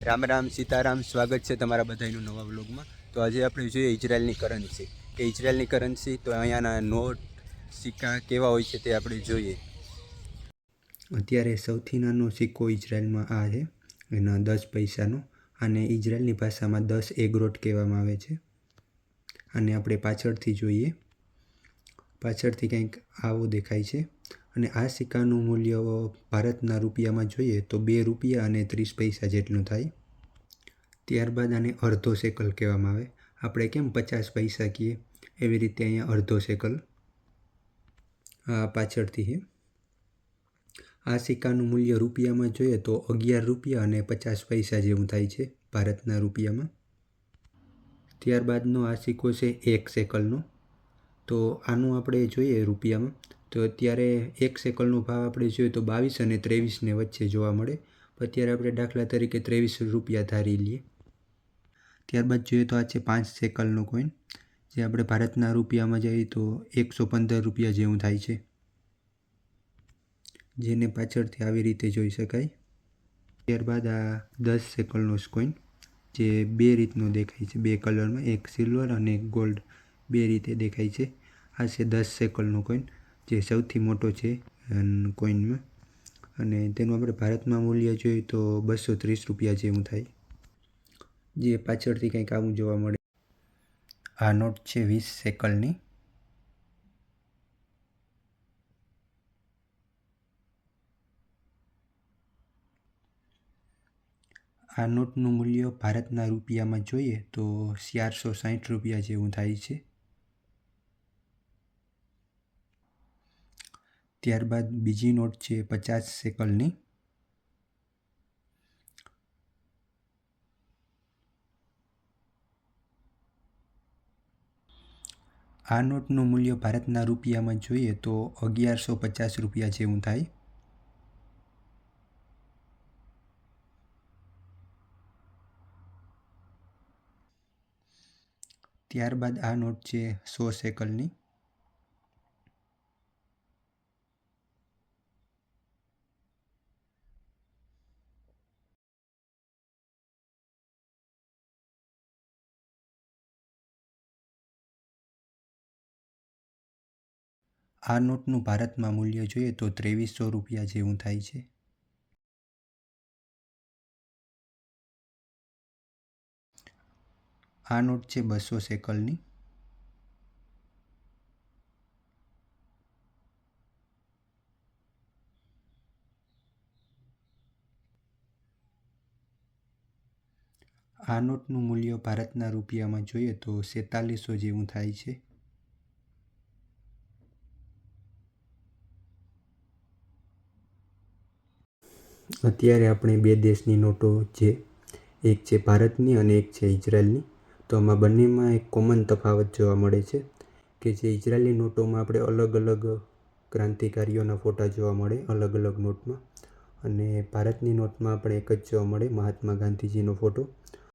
રામ રામ સીતારામ, સ્વાગત છે તમારા બધાનું નવા વ્લોગમાં। તો આજે આપણે જોઈએ ઇઝરાયલની કરન્સી કે ઇઝરાયલની કરન્સી તો અહીંયાના નોટ સિક્કા કેવા હોય છે તે આપણે જોઈએ। અત્યારે સૌથી નાનો સિક્કો ઇઝરાયલમાં આ છે, એના 10 પૈસાનો। આને ઇઝરાયલની ભાષામાં 10 એગ્રોટ કહેવામાં આવે છે। અને આપણે પાછળથી જોઈએ, પાછળથી કંઈક આવો દેખાય છે। અને આ સિક્કાનું મૂલ્ય ભારતના રૂપિયામાં જોઈએ તો 2 રૂપિયા અને 30 પૈસા જેટલું થાય। ત્યારબાદ આને અડધો શેકલ કહેવામાં આવે। આપણે કેમ 50 પૈસા કહીએ એવી રીતે અહીંયા અડધો શેકલ આ પાછળથી છે। આ સિક્કાનું મૂલ્ય રૂપિયામાં જોઈએ તો 11 રૂપિયા અને 50 પૈસા જેવું થાય છે ભારતના રૂપિયામાં। ત્યારબાદનો આ સિક્કો છે 1 શેકલનો। તો આનું આપણે જોઈએ રૂપિયામાં તો અત્યારે 1 શેકલનો ભાવ આપણે જોઈએ તો 22 અને 23ને વચ્ચે જોવા મળે। અત્યારે આપણે દાખલા તરીકે 23 રૂપિયા ધારી લઈએ। ત્યારબાદ જોઈએ તો આ છે 5 શેકલનો કોઈન, જે આપણે ભારતના રૂપિયામાં જઈએ તો 115 રૂપિયા જેવું થાય છે, જેને પાછળથી આવી રીતે જોઈ શકાય। ત્યારબાદ આ 10 શેકલનો કોઈન, જે 2 રીતનો દેખાય છે, 2 કલરમાં, એક સિલ્વર અને એક ગોલ્ડ, 2 રીતે દેખાય છે। આ છે 10 શેકલનો કોઈન, જે સૌથી મોટો છે કોઈનમાં, અને તેનું આપણે ભારતમાં મૂલ્ય જોઈએ તો 230 રૂપિયા જેવું થાય, જે પાછળથી કંઈક આવું જોવા મળે। આ નોટ છે 20 શેકલની। આ નોટનું મૂલ્ય ભારતના રૂપિયામાં જોઈએ તો 460 રૂપિયા જેવું થાય છે। ત્યારબાદ બીજી નોટ છે 50 શેકલની। આ નોટનું મૂલ્ય ભારતના રૂપિયામાં જોઈએ તો 1150 રૂપિયા જેવું થાય। ત્યારબાદ આ નોટ છે 100 શેકલની। આ નોટનું ભારતમાં મૂલ્ય જોઈએ તો 2300 રૂપિયા જેવું થાય છે। આ નોટ છે 200 શેકલની। આ નોટનું મૂલ્ય ભારતના રૂપિયામાં જોઈએ તો 4700 જેવું થાય છે। અત્યારે આપણે 2 દેશની નોટો છે, એક છે ભારતની અને એક છે ઇઝરાયલની। તો આમાં બંનેમાં એક કોમન તફાવત જોવા મળે છે કે જે ઇઝરાયલની નોટોમાં આપણે અલગ અલગ ક્રાંતિકારીઓના ફોટા જોવા મળે અલગ અલગ નોટમાં, અને ભારતની નોટમાં આપણે એક જ જોવા મળે, મહાત્મા ગાંધીજીનો ફોટો।